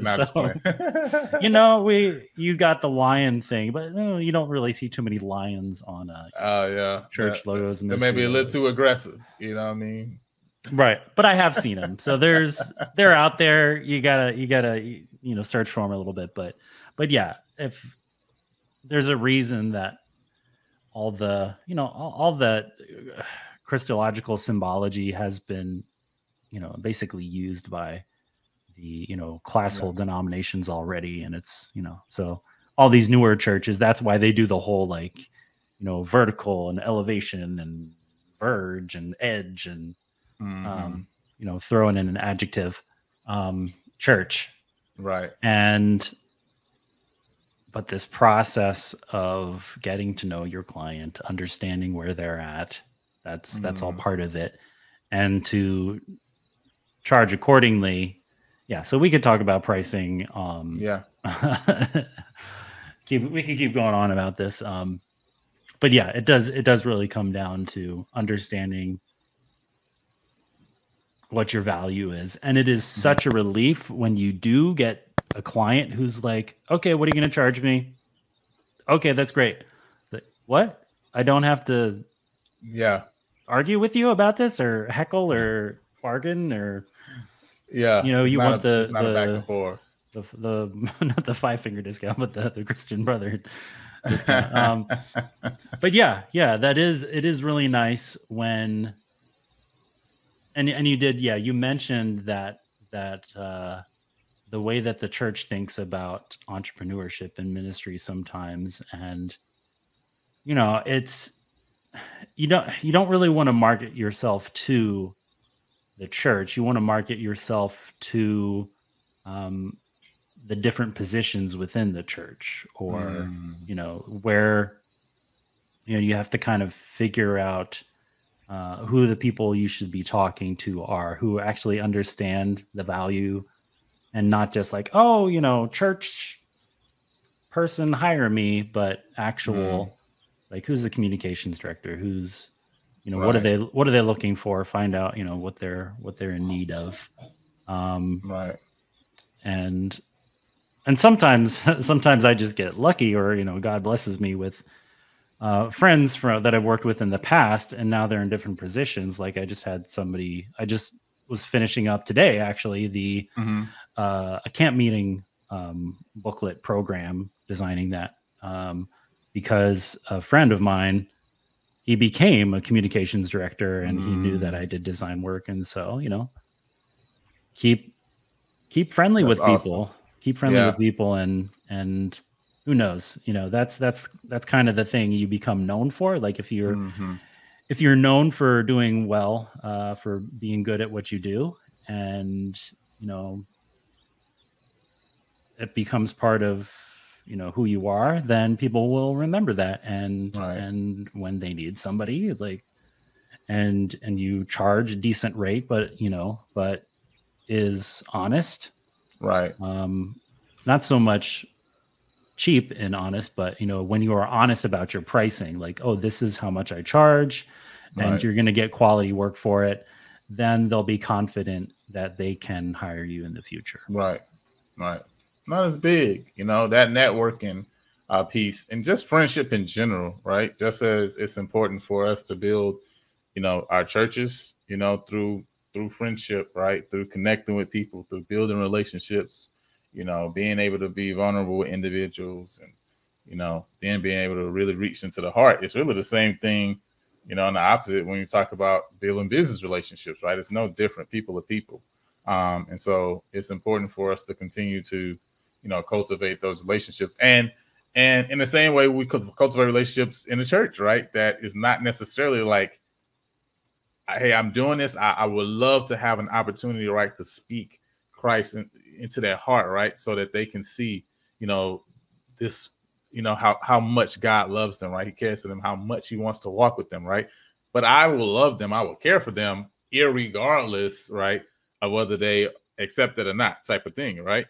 [SPEAKER 1] you got the lion thing, but you don't really see too many lions on church logos.
[SPEAKER 2] It may be a little too aggressive. You know what I mean?
[SPEAKER 1] Right, but I have seen them. So they're out there. You gotta search for them a little bit, but yeah, if there's a reason that all the Christological symbology has been basically used by the classical denominations already, and it's so all these newer churches, that's why they do the whole vertical and elevation and verge and edge and throwing in an adjective church,
[SPEAKER 2] right?
[SPEAKER 1] But this process of getting to know your client, understanding where they're at, that's all part of it. And to charge accordingly. Yeah. So we could talk about pricing. We could keep going on about this. But yeah, it does really come down to understanding what your value is. And it is such a relief when you do get a client who's like, okay, what are you going to charge me? Okay, that's great. Like, what? I don't have to argue with you about this or heckle or bargain or you want the
[SPEAKER 2] back and forth.
[SPEAKER 1] The not the 5-finger discount, but the Christian Brother discount. But yeah, it is really nice when and you did, you mentioned that the way that the church thinks about entrepreneurship and ministry sometimes, and it's you don't really want to market yourself too the church, you want to market yourself to the different positions within the church, or where you have to kind of figure out who the people you should be talking to are, who actually understand the value, and not just like, oh, church person, hire me, but actual like, who's the communications director, who's what are they looking for, find out what they're in need of.
[SPEAKER 2] Right.
[SPEAKER 1] And sometimes I just get lucky, or God blesses me with friends that I've worked with in the past, and now they're in different positions. Like, I just had somebody, I just was finishing up today, actually, the a camp meeting booklet program, designing that, because a friend of mine, he became a communications director, and he knew that I did design work. And so, keep friendly with people, and who knows, that's kind of the thing you become known for. Like, if you're known for doing well, for being good at what you do, and it becomes part of who you are, then people will remember that. And when they need somebody, like, and you charge a decent rate, but is honest,
[SPEAKER 2] right?
[SPEAKER 1] Not so much cheap and honest, but when you are honest about your pricing, like, oh, this is how much I charge, and you're going to get quality work for it, then they'll be confident that they can hire you in the future.
[SPEAKER 2] Right. Not as big, that networking piece, and just friendship in general, right? Just as it's important for us to build, our churches, through friendship, right? Through connecting with people, through building relationships, being able to be vulnerable with individuals, and, then being able to really reach into the heart. It's really the same thing, on the opposite when you talk about building business relationships, right? It's no different. People are people. And so it's important for us to continue to, cultivate those relationships. And in the same way we could cultivate relationships in the church, right? That is not necessarily like, hey, I'm doing this. I would love to have an opportunity, right, to speak Christ into their heart, right? So that they can see, this, how much God loves them, right? He cares for them, how much he wants to walk with them, right? But I will love them. I will care for them irregardless, right, of whether they accept it or not, type of thing, right?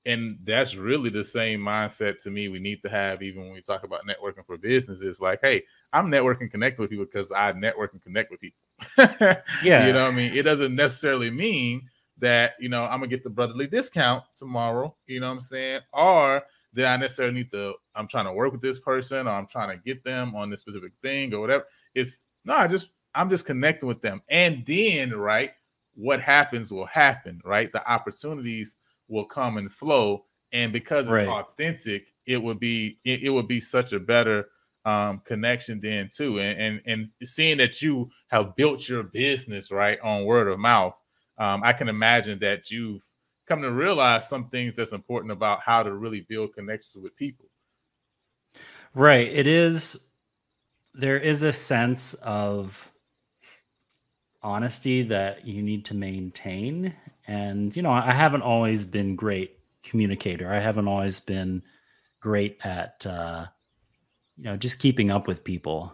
[SPEAKER 2] And that's really the same mindset to me we need to have, even when we talk about networking for business. It's like, hey, I'm networking connect with people because I network and connect with people.
[SPEAKER 1] Yeah.
[SPEAKER 2] You know what I mean? It doesn't necessarily mean that, I'm gonna get the brotherly discount tomorrow, you know what I'm saying? Or that I necessarily need to, I'm trying to work with this person, or I'm trying to get them on this specific thing or whatever. It's no, I'm just connecting with them. And then, right, what happens will happen, right? The opportunities will come and flow. And because it's authentic, it would be such a better connection then too. And seeing that you have built your business, right, on word of mouth, I can imagine that you've come to realize some things that's important about how to really build connections with people.
[SPEAKER 1] Right. There is a sense of honesty that you need to maintain. And, I haven't always been great communicator. I haven't always been great at, just keeping up with people,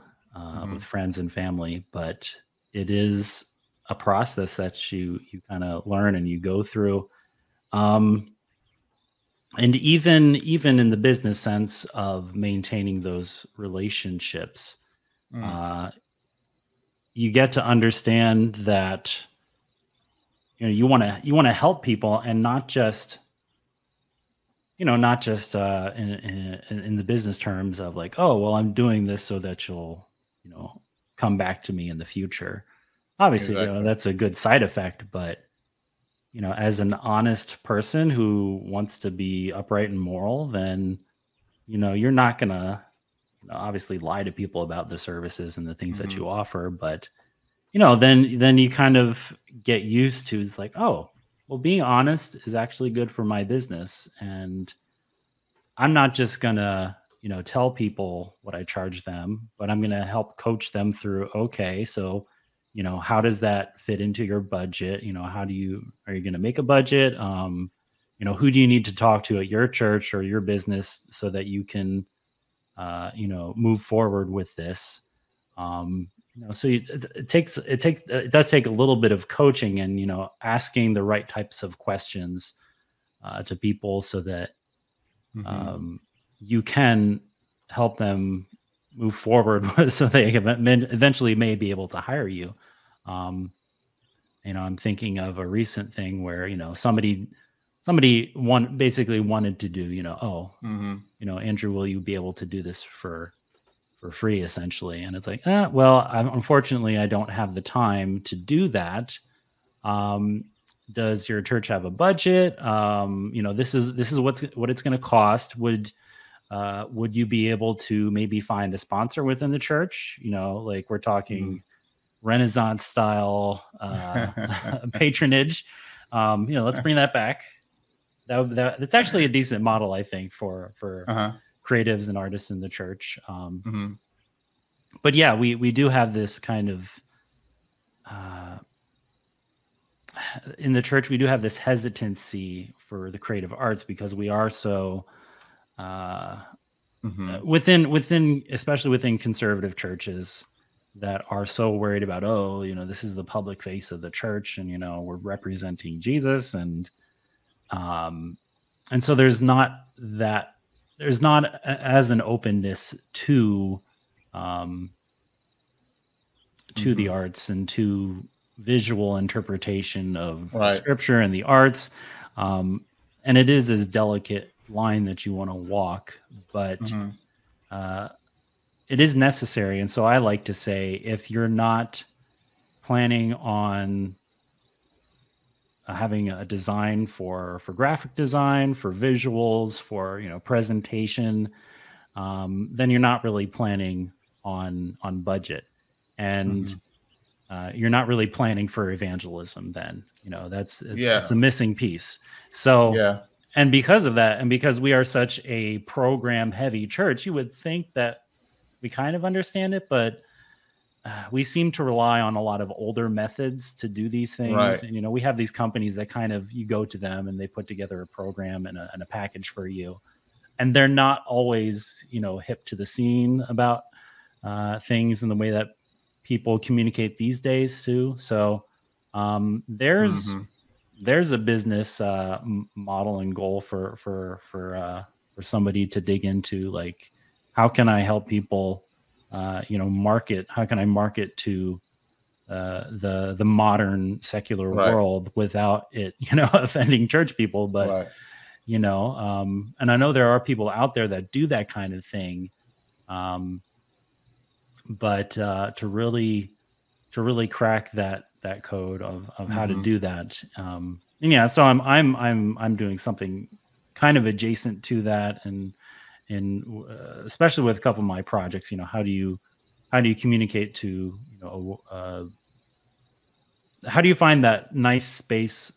[SPEAKER 1] with friends and family. But it is a process that you kind of learn and you go through. And even in the business sense of maintaining those relationships, you get to understand that you want to help people, and not just in the business terms of like, oh, well, I'm doing this so that you'll come back to me in the future. Obviously,
[SPEAKER 2] Exactly.
[SPEAKER 1] that's a good side effect, but as an honest person who wants to be upright and moral, then you're not gonna obviously lie to people about the services and the things that you offer. But then you kind of get used to, it's like, oh, well, being honest is actually good for my business, and I'm not just gonna tell people what I charge them, but I'm gonna help coach them through, okay, so you know, how does that fit into your budget? You know, are you going to make a budget? You know, who do you need to talk to at your church or your business so that you can, you know, move forward with this? You know, so it does take a little bit of coaching and, you know, asking the right types of questions to people so that you can help them move forward so they eventually may be able to hire you. You know, I'm thinking of a recent thing where, you know, somebody basically wanted to do, you know, you know, Andrew, will you be able to do this for free, essentially? And it's like, well, unfortunately, I don't have the time to do that. Does your church have a budget? You know, this is what it's going to cost. Would you be able to maybe find a sponsor within the church? You know, like we're talking Renaissance style patronage. You know, let's bring that back. That's actually a decent model, I think, for creatives and artists in the church. But yeah, we do have this kind of in the church, we do have this hesitancy for the creative arts because we are so within especially within conservative churches that are so worried about, oh, you know, this is the public face of the church, and, you know, we're representing Jesus, and so there's not as an openness to the arts and to visual interpretation of scripture and the arts. And it is this delicate line that you want to walk, but it is necessary. And so I like to say, if you're not planning on having a design for graphic design, for visuals, for, you know, presentation, then you're not really planning on budget, and you're not really planning for evangelism. Then, you know, it's a missing piece. So and because of that, and because we are such a program heavy church, you would think that we kind of understand it, but we seem to rely on a lot of older methods to do these things. And, you know, we have these companies that kind of, you go to them and they put together a program and a package for you, and they're not always, you know, hip to the scene about things in the way that people communicate these days too. So there's a business model and goal for somebody to dig into, like, how can I help people, you know, how can I market to the modern secular world without it, you know, offending church people? But, you know, and I know there are people out there that do that kind of thing. But to really crack that code of how to do that. Yeah. So I'm doing something kind of adjacent to that. And especially with a couple of my projects, you know, how do you communicate to, you know, how do you find that nice space,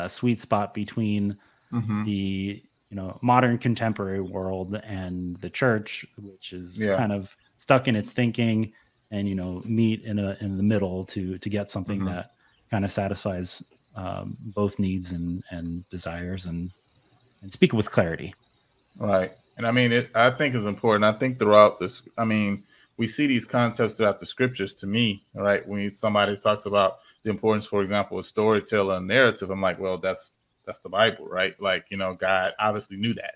[SPEAKER 1] sweet spot between the, you know, modern contemporary world and the church, which is kind of stuck in its thinking, and, you know, meet in the middle to get something that kind of satisfies both needs and desires, and speak with clarity.
[SPEAKER 2] Right. And I mean, I think is important. I think throughout this, I mean, we see these concepts throughout the scriptures, to me, right? When somebody talks about the importance, for example, of storytelling and narrative, I'm like, well, that's the Bible, right? Like, you know, God obviously knew that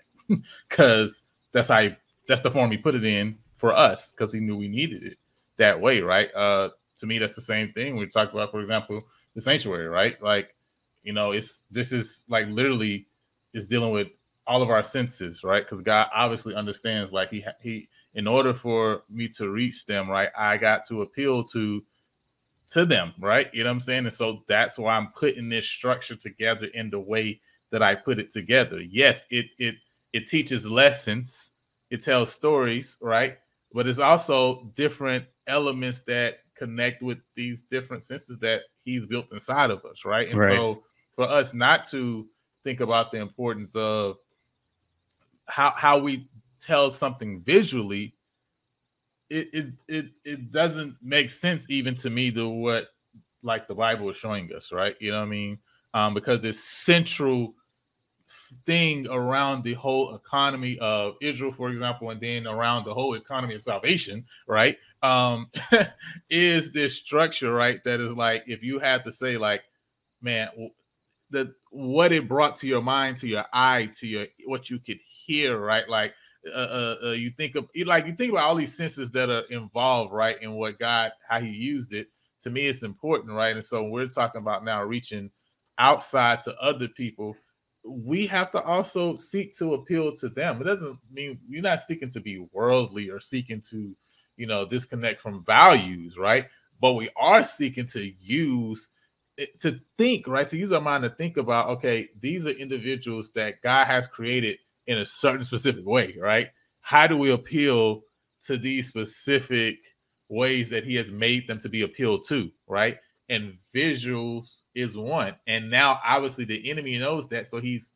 [SPEAKER 2] because that's the form he put it in for us, because he knew we needed it that way, right? To me, that's the same thing we talk about, for example, the sanctuary, right? Like, you know, this is like literally is dealing with all of our senses, right? Because God obviously understands, like, he in order for me to reach them, right, I got to appeal to them, right? You know what I'm saying? And so that's why I'm putting this structure together in the way that I put it together. Yes, it teaches lessons, it tells stories, right? But it's also different elements that connect with these different senses that he's built inside of us, right? And so for us not to think about the importance of how we tell something visually, it doesn't make sense even to me to what like the Bible is showing us, right? You know what I mean? Because this central thing around the whole economy of Israel, for example, and then around the whole economy of salvation, right? Is this structure, right? That is like, if you had to say, like, man, what it brought to your mind, to your eye, to your what you could hear, right? Like, you think about all these senses that are involved, right, in what God, how He used it. To me, it's important, right? And so we're talking about now reaching outside to other people. We have to also seek to appeal to them. It doesn't mean you're not seeking to be worldly or seeking to, disconnect from values, right? But we are seeking to use to think, right? To use our mind to think about, okay, these are individuals that God has created in a certain specific way, right? How do we appeal to these specific ways that He has made them to be appealed to, right? And visuals is one. And now, obviously, the enemy knows that, so he's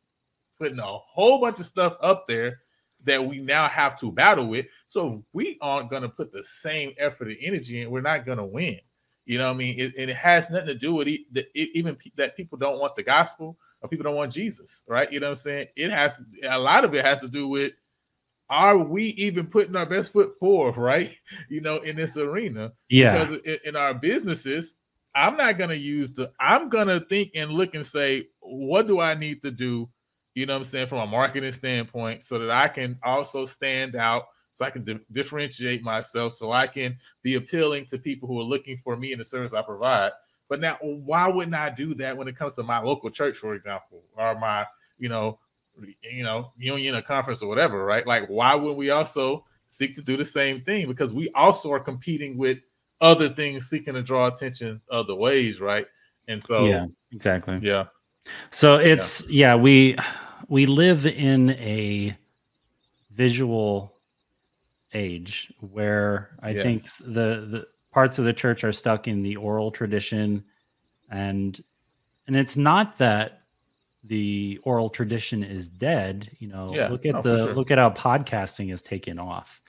[SPEAKER 2] putting a whole bunch of stuff up there that we now have to battle with. So if we aren't going to put the same effort and energy in, we're not going to win. You know what I mean? And it has nothing to do with even that people don't want the gospel or people don't want Jesus, right? You know what I'm saying? A lot of it has to do with, are we even putting our best foot forward, right? In this arena.
[SPEAKER 1] Yeah.
[SPEAKER 2] Because in our businesses, I'm not going to I'm going to think and look and say, what do I need to do, you know what I'm saying, from a marketing standpoint, so that I can also stand out, so I can differentiate myself, so I can be appealing to people who are looking for me and the service I provide. But now, why wouldn't I do that when it comes to my local church, for example, or my, union or conference or whatever, right? Like, why would we also seek to do the same thing? Because we also are competing with other things, seeking to draw attention other ways, right? And so,
[SPEAKER 1] yeah, exactly.
[SPEAKER 2] Yeah.
[SPEAKER 1] So it's we live in a visual age where I think the parts of the church are stuck in the oral tradition, and it's not that the oral tradition is dead. Look at how podcasting has taken off.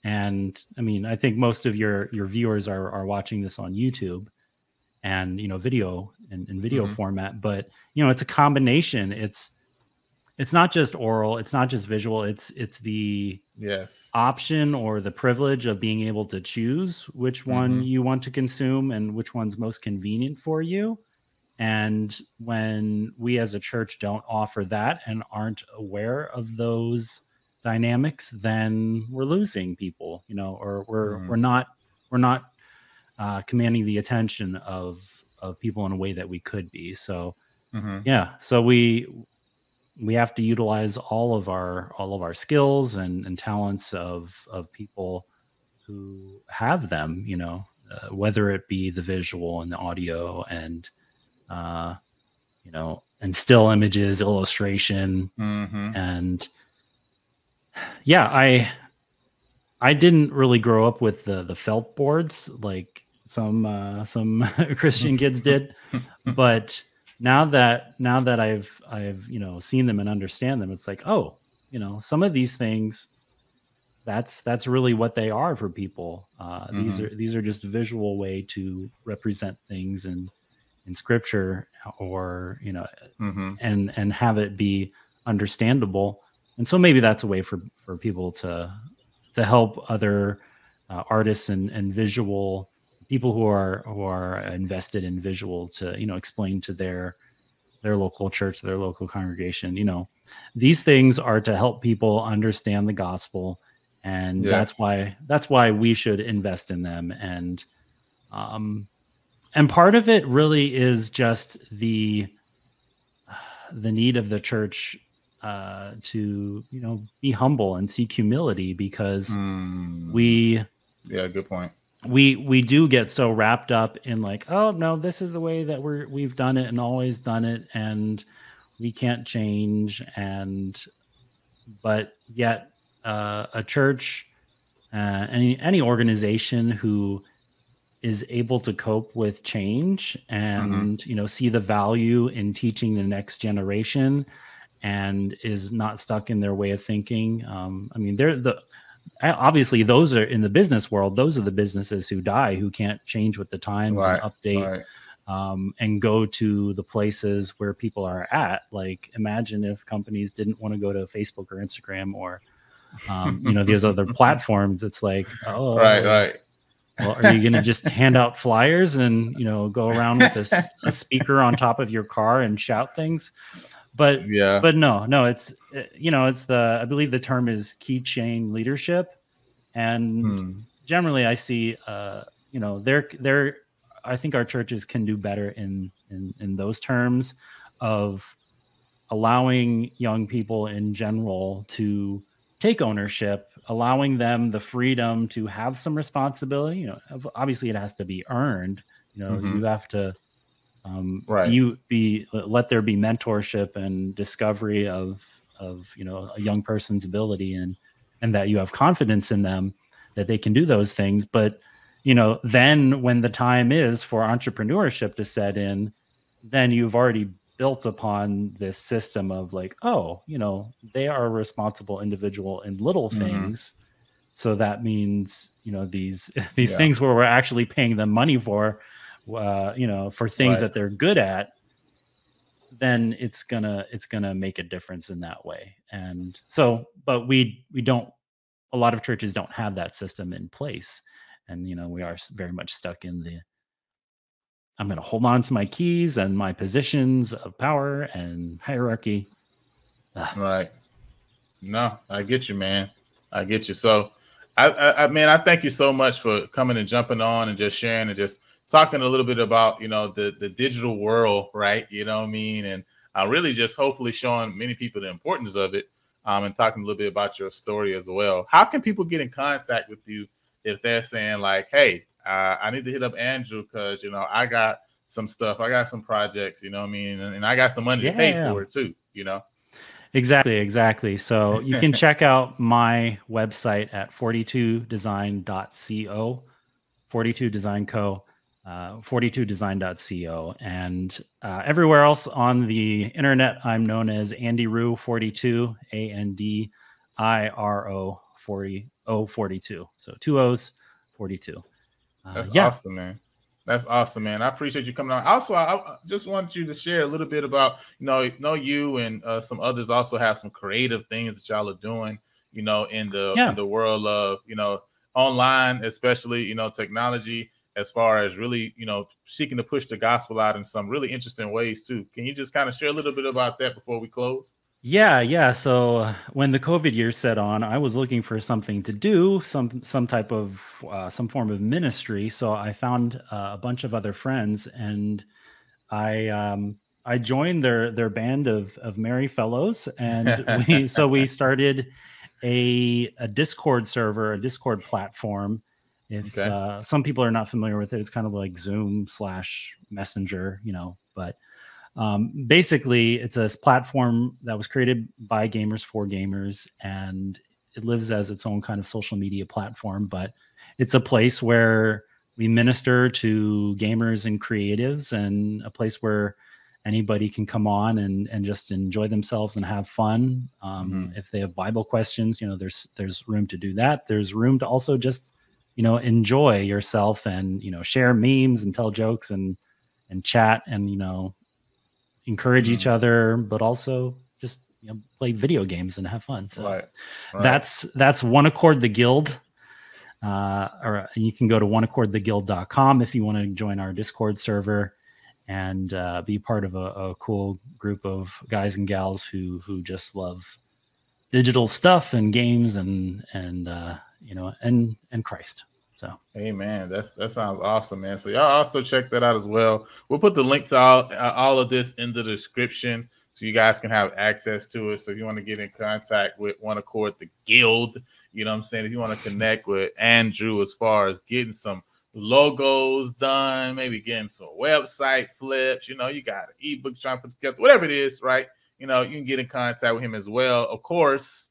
[SPEAKER 1] And I mean, I think most of your viewers are watching this on YouTube and video and video format, but it's a combination. It's not just oral, it's not just visual, it's the option or the privilege of being able to choose which one you want to consume and which one's most convenient for you. And when we as a church don't offer that and aren't aware of those dynamics, then we're losing people, or we're not commanding the attention of people in a way that we could be. So so we have to utilize all of our skills and talents of people who have them, whether it be the visual and the audio and and still images, illustration. And I didn't really grow up with the felt boards like some Christian kids did, but now that I've seen them and understand them, it's like, oh, some of these things, that's really what they are for people. These are just a visual way to represent things in scripture, or and have it be understandable. And so maybe that's a way for people to help other artists and visual people who are invested in visual to explain to their local church, their local congregation. These things are to help people understand the gospel, and that's why we should invest in them. And part of it really is just the need of the church to be humble and seek humility, because
[SPEAKER 2] good point.
[SPEAKER 1] We do get so wrapped up in like, oh no, this is the way that we've done it and always done it, and we can't change. But yet a church, any organization who is able to cope with change and see the value in teaching the next generation, and is not stuck in their way of thinking. I mean, obviously those are in the business world. Those are the businesses who die, who can't change with the times and update and go to the places where people are at. Like, imagine if companies didn't want to go to Facebook or Instagram or, these other platforms. It's like, oh,
[SPEAKER 2] right.
[SPEAKER 1] Well, are you going to just hand out flyers and, go around with a speaker on top of your car and shout things? But no, it's, I believe the term is keychain leadership. And generally I see, I think our churches can do better in those terms of allowing young people in general to take ownership, allowing them the freedom to have some responsibility. Obviously it has to be earned. You have to let there be mentorship and discovery of a young person's ability, and that you have confidence in them that they can do those things. But then when the time is for entrepreneurship to set in, then you've already built upon this system of like, they are a responsible individual in little things. So that means, these things where we're actually paying them money for, for things that they're good at, then it's gonna make a difference in that way. And so, but we don't, a lot of churches don't have that system in place. And, we are very much stuck in I'm going to hold on to my keys and my positions of power and hierarchy.
[SPEAKER 2] Right. No, I get you, man. I get you. So, I thank you so much for coming and jumping on and just sharing and just talking a little bit about, the digital world, right? You know what I mean? And really just hopefully showing many people the importance of it, and talking a little bit about your story as well. How can people get in contact with you if they're saying like, hey, I need to hit up Andrew because, I got some stuff, I got some projects, you know what I mean? And I got some money to pay for it too,
[SPEAKER 1] Exactly. So you can check out my website at 42design.co, 42design.co, 42design.co. And everywhere else on the internet, I'm known as Andy Roo 42, ANDIRO 42. So 2 O's, 42.
[SPEAKER 2] That's awesome, man. That's awesome, man. I appreciate you coming on. Also, I just want you to share a little bit about, you and some others also have some creative things that y'all are doing, in the world of, online, especially, technology, as far as really, seeking to push the gospel out in some really interesting ways too. Can you just kind of share a little bit about that before we close?
[SPEAKER 1] Yeah. So when the COVID year set on, I was looking for something to do, some type of some form of ministry. So I found a bunch of other friends, and I joined their band of merry fellows, and we started a Discord server, a Discord platform. If some people are not familiar with it, it's kind of like Zoom / Messenger, but. Basically, it's a platform that was created by gamers for gamers, and it lives as its own kind of social media platform. But it's a place where we minister to gamers and creatives, and a place where anybody can come on and just enjoy themselves and have fun. If they have Bible questions, there's room to do that. There's room to also just, enjoy yourself and, share memes and tell jokes and chat and, encourage each other, but also just play video games and have fun. So that's One Accord the Guild, or you can go to oneaccordtheguild.com if you want to join our Discord server and be part of a cool group of guys and gals who just love digital stuff and games and Christ. So,
[SPEAKER 2] hey man, that sounds awesome, man. So y'all also check that out as well. We'll put the link to all of this in the description so you guys can have access to it. So if you want to get in contact with One Accord the Guild, you know what I'm saying? If you want to connect with Andrew as far as getting some logos done, maybe getting some website flips, you got an ebook trying to put together, whatever it is, right? You can get in contact with him as well. Of course,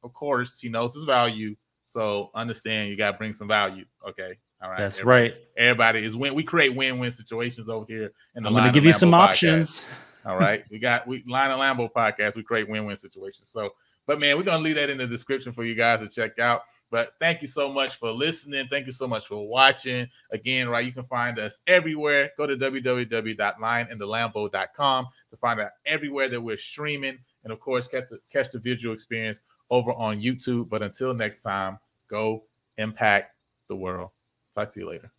[SPEAKER 2] he knows his value. So understand you got to bring some value. Okay. All right.
[SPEAKER 1] That's right.
[SPEAKER 2] Everybody is we create win-win situations over here.
[SPEAKER 1] I'm going to give you some options.
[SPEAKER 2] All right. We Line of Lambo podcast. We create win-win situations. So, but man, we're going to leave that in the description for you guys to check out. But thank you so much for listening. Thank you so much for watching. Again, right, you can find us everywhere. Go to www.lionandthelambo.com to find out everywhere that we're streaming. And of course, catch the visual experience over on YouTube. But until next time, go impact the world. Talk to you later.